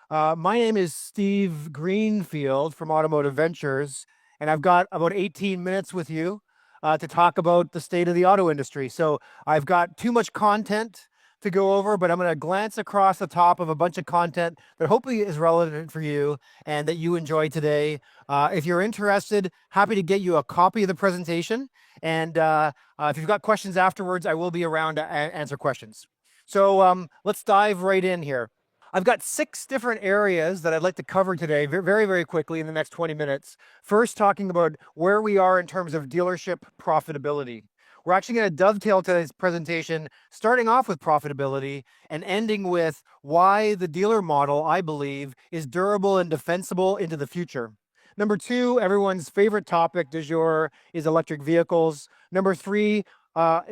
My name is Steve Greenfield from Automotive Ventures, and I've got about 18 minutes with you to talk about the state of the auto industry. So I've got too much content to go over, but I'm going to glance across the top of a bunch of content that hopefully is relevant for you and that you enjoy today. If you're interested, happy to get you a copy of the presentation. And if you've got questions afterwards, I will be around to answer questions. So let's dive right in here. I've got 6 different areas that I'd like to cover today very, very quickly in the next 20 minutes. First, talking about where we are in terms of dealership profitability. We're actually going to dovetail today's presentation, starting off with profitability and ending with why the dealer model, I believe, is durable and defensible into the future. Number 2, everyone's favorite topic du jour is electric vehicles. Number 3,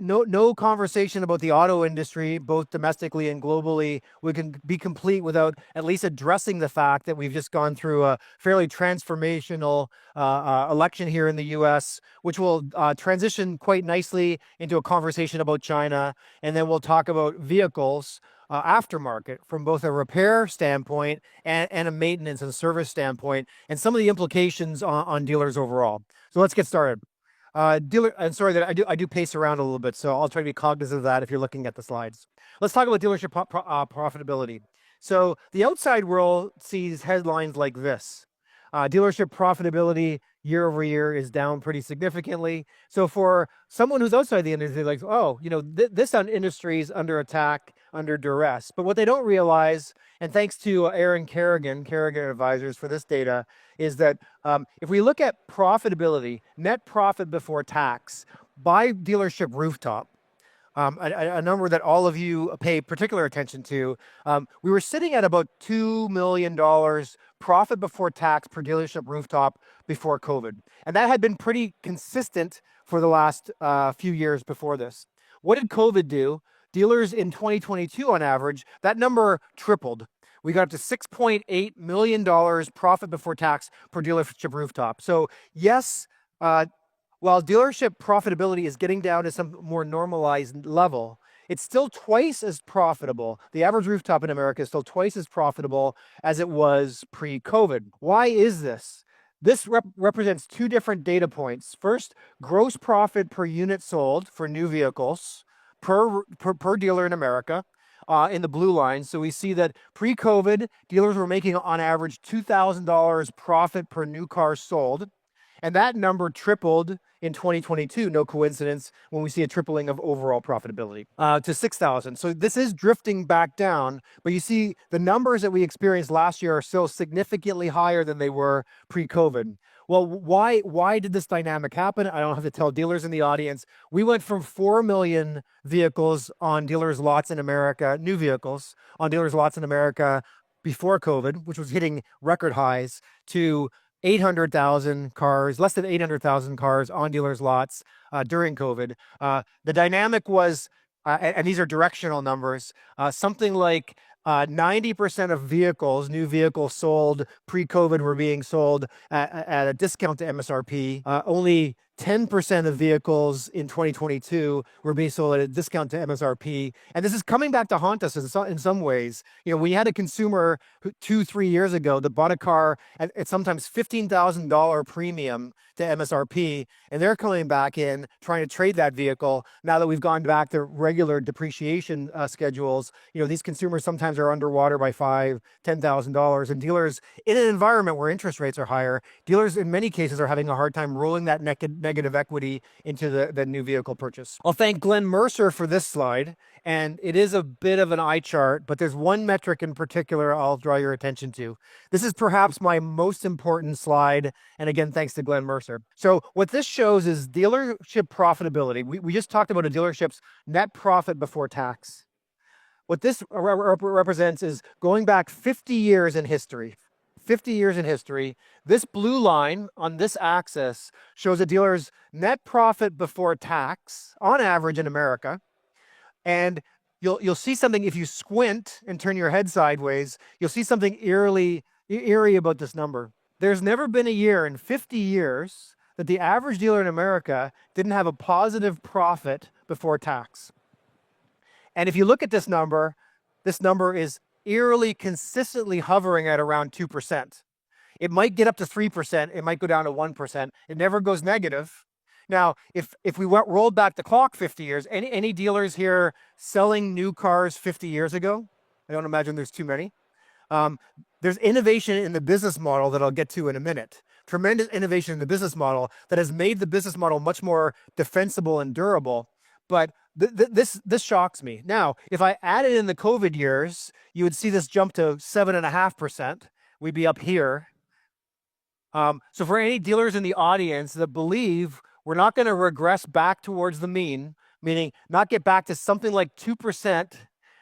no conversation about the auto industry, both domestically and globally, we can be complete without at least addressing the fact that we've just gone through a fairly transformational election here in the US, which will transition quite nicely into a conversation about China. And then we'll talk about vehicles aftermarket from both a repair standpoint and a maintenance and service standpoint, and some of the implications on dealers overall. So let's get started. I'm sorry that I do pace around a little bit, so I'll try to be cognizant of that if you're looking at the slides. Let's talk about dealership profitability. So the outside world sees headlines like this. Dealership profitability year over year is down pretty significantly. So for someone who's outside the industry, like, oh, this industry is under attack, under duress. But what they don't realize, and thanks to Aaron Kerrigan Advisors for this data, is that if we look at profitability, net profit before tax by dealership rooftop, a number that all of you pay particular attention to, we were sitting at about $2 million profit before tax per dealership rooftop before COVID. And that had been pretty consistent for the last few years before this. What did COVID do? Dealers in 2022, on average, that number tripled. We got up to $6.8 million profit before tax per dealership rooftop. So yes, while dealership profitability is getting down to some more normalized level, it's still twice as profitable. The average rooftop in America is still twice as profitable as it was pre-COVID. Why is this? This represents 2 different data points. First, gross profit per unit sold for new vehicles per dealer in America. In the blue line. So we see that pre-COVID, dealers were making on average $2,000 profit per new car sold. And that number tripled in 2022, no coincidence, when we see a tripling of overall profitability to 6,000. So this is drifting back down, but you see the numbers that we experienced last year are still significantly higher than they were pre-COVID. Well, why did this dynamic happen? I don't have to tell dealers in the audience. We went from 4 million vehicles on dealers' lots in America, new vehicles on dealers' lots in America before COVID, which was hitting record highs, to 800,000 cars, less than 800,000 cars on dealers' lots during COVID. The dynamic was, and these are directional numbers, something like 90% of vehicles, new vehicles sold pre-COVID, were being sold at a discount to MSRP. Only 10% of vehicles in 2022 were being sold at a discount to MSRP. And this is coming back to haunt us in some ways. We had a consumer 2-3 years ago that bought a car at sometimes $15,000 premium to MSRP, and they're coming back in trying to trade that vehicle now that we've gone back to regular depreciation schedules. These consumers sometimes are underwater by $5,000-$10,000, and dealers, in an environment where interest rates are higher, dealers in many cases are having a hard time rolling that negative equity into the new vehicle purchase. I'll thank Glenn Mercer for this slide, and it is a bit of an eye chart, but there's one metric in particular I'll draw your attention to. This is perhaps my most important slide, and again, thanks to Glenn Mercer. So what this shows is dealership profitability. We just talked about a dealership's net profit before tax. What this represents is going back 50 years in history. 50 years in history. This blue line on this axis shows a dealer's net profit before tax on average in America. And you'll see something, if you squint and turn your head sideways, you'll see something eerie about this number. There's never been a year in 50 years that the average dealer in America didn't have a positive profit before tax. And if you look at this number is eerily consistently hovering at around 2%. It might get up to 3%. It might go down to 1%. It never goes negative. Now, if we rolled back the clock 50 years, any dealers here selling new cars 50 years ago? I don't imagine there's too many. Um, there's innovation in the business model that I'll get to in a minute. Tremendous innovation in the business model that has made the business model much more defensible and durable. But this shocks me. Now, if I added in the COVID years, you would see this jump to 7.5%. We'd be up here. So for any dealers in the audience that believe we're not going to regress back towards the mean, meaning not get back to something like 2%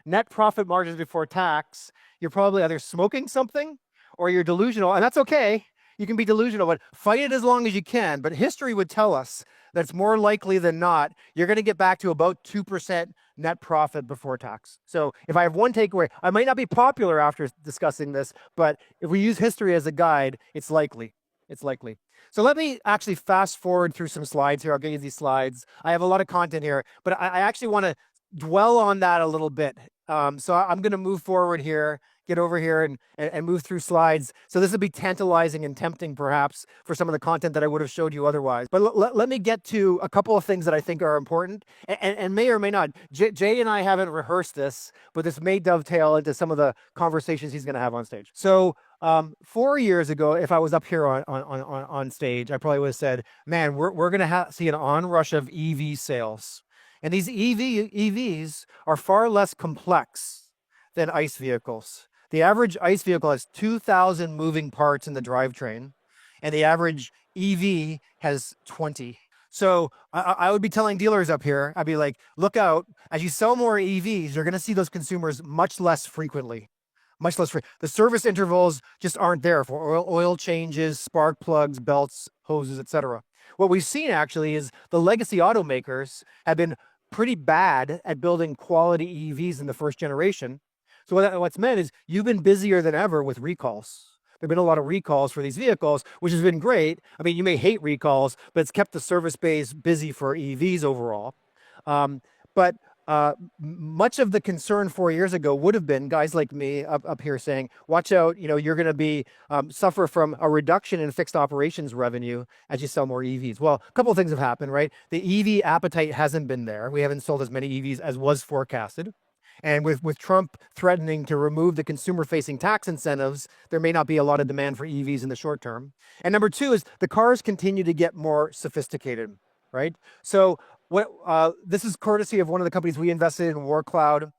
net profit margins before tax, you're probably either smoking something or you're delusional, and that's okay. You can be delusional, but fight it as long as you can. But history would tell us that it's more likely than not, you're going to get back to about 2% net profit before tax. So if I have one takeaway, I might not be popular after discussing this, but if we use history as a guide, it's likely. It's likely. So let me actually fast forward through some slides here. I'll get you these slides. I have a lot of content here, but I actually want to dwell on that a little bit. So I'm going to move forward here, get over here and move through slides. So this will be tantalizing and tempting perhaps for some of the content that I would have showed you otherwise. But let me get to a couple of things that I think are important and may or may not. Jay and I haven't rehearsed this, but this may dovetail into some of the conversations he's going to have on stage. So 4 years ago, if I was up here on stage, I probably would have said, man, we're going to see an onrush of EV sales. And these EVs are far less complex than ICE vehicles. The average ICE vehicle has 2,000 moving parts in the drivetrain, and the average EV has 20. So I would be telling dealers up here, I'd be like, look out, as you sell more EVs, you're going to see those consumers much less frequently. Much less free. The service intervals just aren't there for oil changes, spark plugs, belts, hoses, etc. What we've seen actually is the legacy automakers have been pretty bad at building quality EVs in the first generation. So what's meant is you've been busier than ever with recalls. There have been a lot of recalls for these vehicles, which has been great. I mean, you may hate recalls, but it's kept the service base busy for EVs overall. But much of the concern 4 years ago would have been guys like me up here saying, watch out, you're going to be suffer from a reduction in fixed operations revenue as you sell more EVs. Well, a couple of things have happened, right? The EV appetite hasn't been there. We haven't sold as many EVs as was forecasted. And with Trump threatening to remove the consumer-facing tax incentives, there may not be a lot of demand for EVs in the short term. And number two is the cars continue to get more sophisticated, right? So this is courtesy of one of the companies we invested in, WarCloud.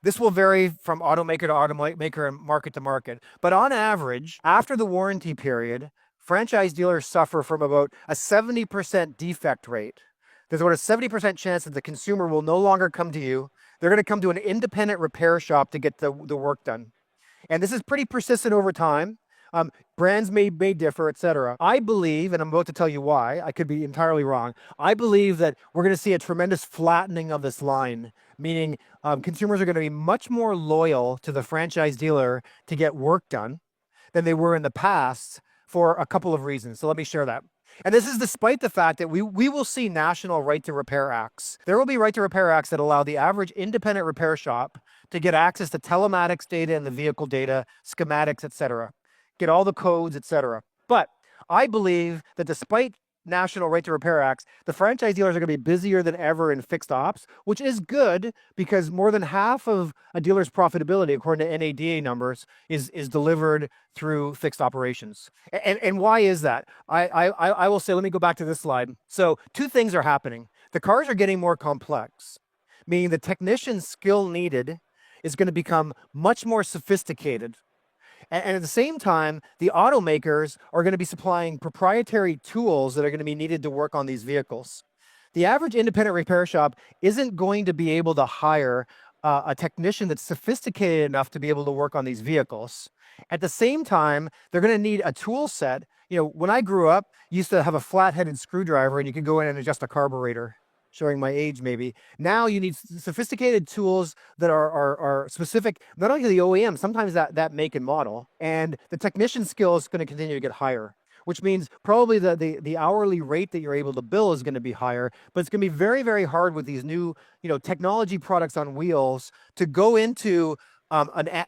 This will vary from automaker to automaker and market to market. But on average, after the warranty period, franchise dealers suffer from about a 70% defect rate. There's about a 70% chance that the consumer will no longer come to you. They're going to come to an independent repair shop to get the work done. And this is pretty persistent over time. Brands may differ, etc. I believe, and I'm about to tell you why, I could be entirely wrong. I believe that we're going to see a tremendous flattening of this line, meaning consumers are going to be much more loyal to the franchise dealer to get work done than they were in the past for a couple of reasons. So let me share that. And this is despite the fact that we will see national right to repair acts. There will be right to repair acts that allow the average independent repair shop to get access to telematics data and the vehicle data, schematics, etc. Get all the codes, etc. But I believe that despite national right to repair acts, the franchise dealers are going to be busier than ever in fixed ops, which is good because more than half of a dealer's profitability, according to NADA numbers, is delivered through fixed operations. And why is that? I will say, let me go back to this slide. So two things are happening. The cars are getting more complex, meaning the technician skill needed is going to become much more sophisticated. And at the same time, the automakers are going to be supplying proprietary tools that are going to be needed to work on these vehicles. The average independent repair shop isn't going to be able to hire a technician that's sophisticated enough to be able to work on these vehicles. At the same time, they're going to need a tool set. When I grew up, you used to have a flat-headed screwdriver and you could go in and adjust a carburetor. Showing my age maybe. Now you need sophisticated tools that are specific, not only to the OEM, sometimes that make and model, and the technician skill is going to continue to get higher, which means probably the hourly rate that you're able to bill is going to be higher, but it's going to be very, very hard with these new technology products on wheels to go into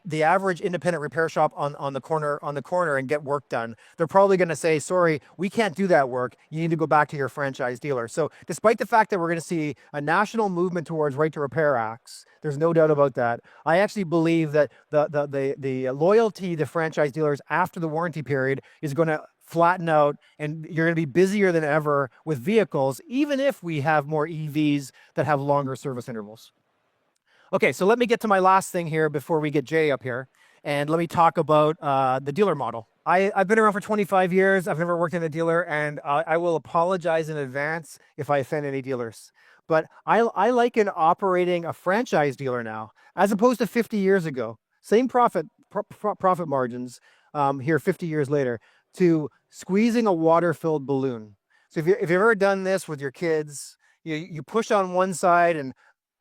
the average independent repair shop on the corner and get work done. They're probably going to say, sorry, we can't do that work. You need to go back to your franchise dealer. So despite the fact that we're going to see a national movement towards right to repair acts, there's no doubt about that. I actually believe that the loyalty to franchise dealers after the warranty period is going to flatten out, and you're going to be busier than ever with vehicles, even if we have more EVs that have longer service intervals. Okay, so let me get to my last thing here before we get Jay up here, and let me talk about the dealer model. I've been around for 25 years. I've never worked in a dealer, and I will apologize in advance if I offend any dealers. But I liken operating a franchise dealer now, as opposed to 50 years ago. Same profit margins here 50 years later, to squeezing a water-filled balloon. So if you've ever done this with your kids, you push on one side and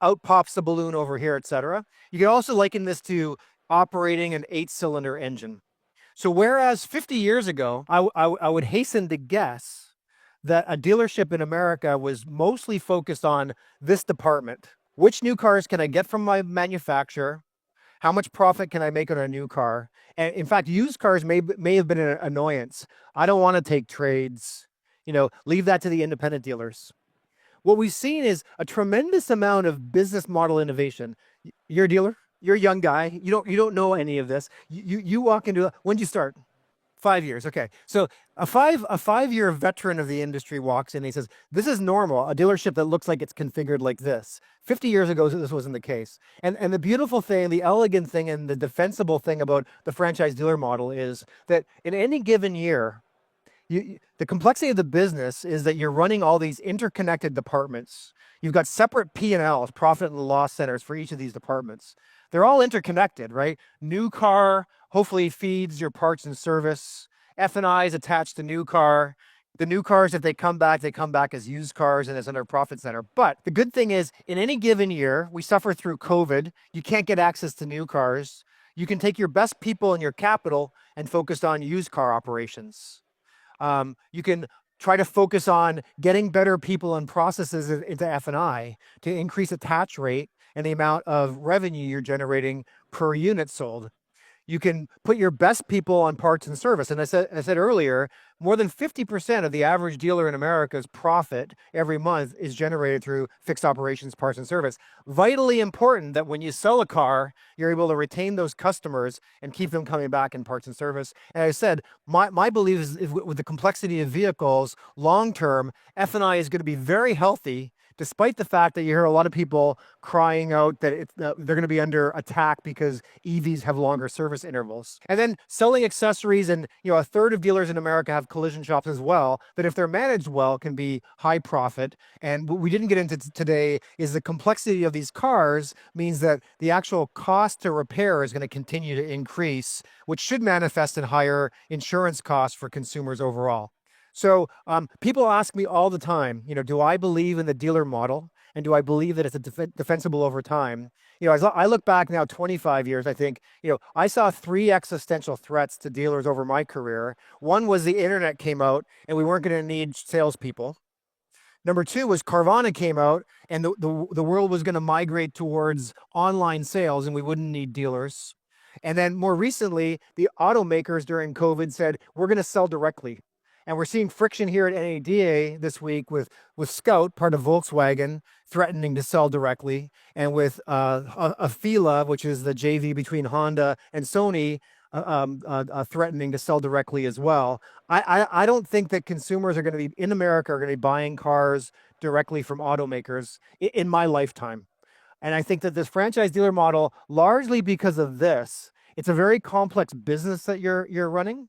out pops the balloon over here, etc. You can also liken this to operating an 8-cylinder engine. So whereas 50 years ago, I would hasten to guess that a dealership in America was mostly focused on this department. Which new cars can I get from my manufacturer? How much profit can I make on a new car? And in fact, used cars may have been an annoyance. I don't want to take trades. Leave that to the independent dealers. What we've seen is a tremendous amount of business model innovation. You're a dealer. You're a young guy. You don't know any of this. You walk into when did you start? 5 years. Okay. So a 5-year veteran of the industry walks in and he says, this is normal. A dealership that looks like it's configured like this. 50 years ago, this wasn't the case. And the beautiful thing, the elegant thing, and the defensible thing about the franchise dealer model is that in any given year, the complexity of the business is that you're running all these interconnected departments. You've got separate P&Ls, profit and loss centers for each of these departments. They're all interconnected, right? New car hopefully feeds your parts and service. F&I is attached to new car. The new cars, if they come back as used cars and as another profit center. But the good thing is, in any given year, we suffer through COVID. You can't get access to new cars. You can take your best people and your capital and focus on used car operations. You can try to focus on getting better people and processes into F&I to increase attach rate and the amount of revenue you're generating per unit sold. You can put your best people on parts and service. And I said earlier, more than 50% of the average dealer in America's profit every month is generated through fixed operations, parts and service. Vitally important that when you sell a car, you're able to retain those customers and keep them coming back in parts and service. And I said, my belief is with the complexity of vehicles, long-term, F&I is going to be very healthy, despite the fact that you hear a lot of people crying out that they're going to be under attack because EVs have longer service intervals. And then selling accessories, and a third of dealers in America have collision shops as well, that if they're managed well can be high profit. And what we didn't get into today is the complexity of these cars means that the actual cost to repair is going to continue to increase, which should manifest in higher insurance costs for consumers overall. So people ask me all the time, do I believe in the dealer model? And do I believe that it's defensible over time? As I look back now 25 years, I think, I saw 3 existential threats to dealers over my career. One was the internet came out and we weren't going to need salespeople. Number 2 was Carvana came out and the world was going to migrate towards online sales and we wouldn't need dealers. And then more recently, the automakers during COVID said, we're going to sell directly. And we're seeing friction here at NADA this week with Scout, part of Volkswagen, threatening to sell directly, and with Afeela, which is the JV between Honda and Sony, threatening to sell directly as well. I don't think that consumers are going to be in America are going to be buying cars directly from automakers in my lifetime. And I think that this franchise dealer model, largely because of this, it's a very complex business that you're running.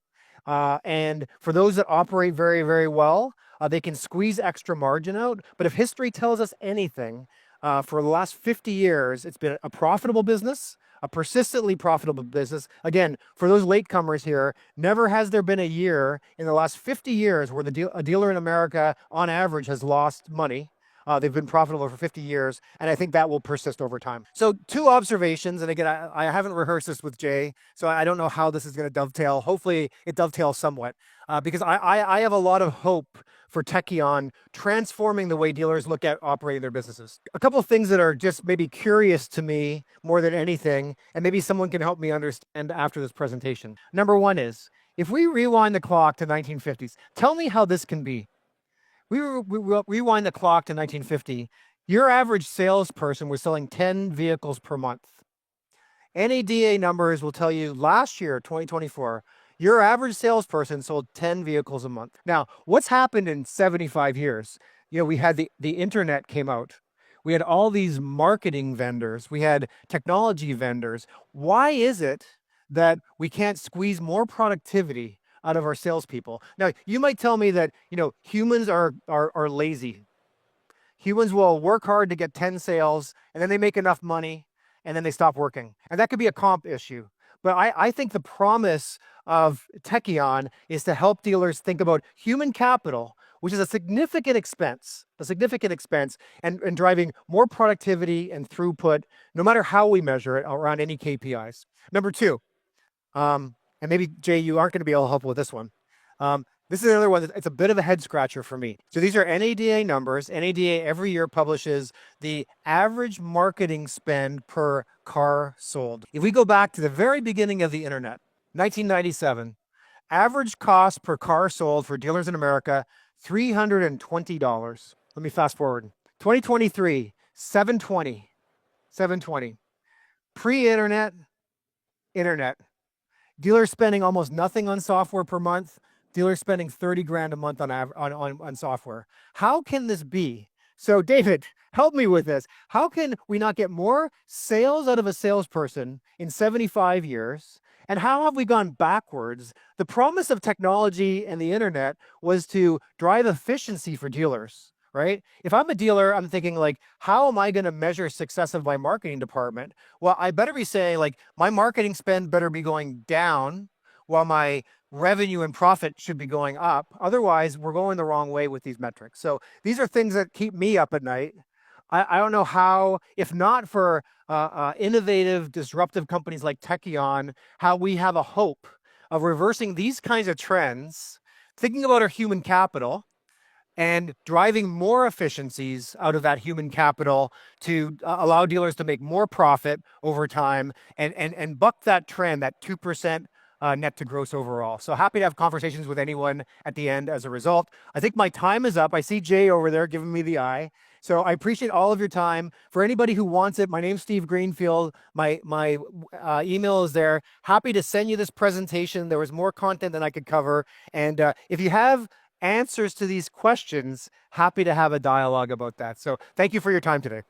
And for those that operate very, very well, they can squeeze extra margin out. But if history tells us anything, for the last 50 years, it's been a profitable business, a persistently profitable business. Again, for those latecomers here, never has there been a year in the last 50 years where a dealer in America, on average, has lost money. They've been profitable for 50 years, and I think that will persist over time. So 2 observations, and again, I haven't rehearsed this with Jay, so I don't know how this is going to dovetail. Hopefully it dovetails somewhat, because I have a lot of hope for Tekion transforming the way dealers look at operating their businesses. A couple of things that are just maybe curious to me more than anything, and maybe someone can help me understand after this presentation. Number one is, if we rewind the clock to 1950s, tell me how this can be. We rewind the clock to 1950. Your average salesperson was selling 10 vehicles per month. NADA numbers will tell you last year, 2024, your average salesperson sold 10 vehicles a month. Now, what's happened in 75 years? We had the internet came out. We had all these marketing vendors. We had technology vendors. Why is it that we can't squeeze more productivity out of our salespeople? Now, you might tell me that, humans are lazy. Humans will work hard to get 10 sales, and then they make enough money, and then they stop working. And that could be a comp issue. But I think the promise of Tekion is to help dealers think about human capital, which is a significant expense, and driving more productivity and throughput, no matter how we measure it around any KPIs. Number two, and maybe Jay, you aren't going to be able to help with this one. This is another one it's a bit of a head scratcher for me. So these are NADA numbers. NADA every year publishes the average marketing spend per car sold. If we go back to the very beginning of the internet, 1997, average cost per car sold for dealers in America, $320. Let me fast forward. 2023, $720. Pre-internet, internet. Dealers spending almost nothing on software per month. Dealers spending 30 grand a month on software. How can this be? So David, help me with this. How can we not get more sales out of a salesperson in 75 years? And how have we gone backwards? The promise of technology and the internet was to drive efficiency for dealers, right? If I'm a dealer, I'm thinking like, how am I going to measure success of my marketing department? Well, I better be saying like, my marketing spend better be going down while my revenue and profit should be going up. Otherwise, we're going the wrong way with these metrics. So these are things that keep me up at night. I don't know how, if not for innovative, disruptive companies like Tekion, how we have a hope of reversing these kinds of trends, thinking about our human capital, and driving more efficiencies out of that human capital to allow dealers to make more profit over time and buck that trend, that 2% net to gross overall. So happy to have conversations with anyone at the end as a result. I think my time is up. I see Jay over there giving me the eye. So I appreciate all of your time. For anybody who wants it, my name's Steve Greenfield. My email is there. Happy to send you this presentation. There was more content than I could cover. And if you have answers to these questions, happy to have a dialogue about that. So thank you for your time today.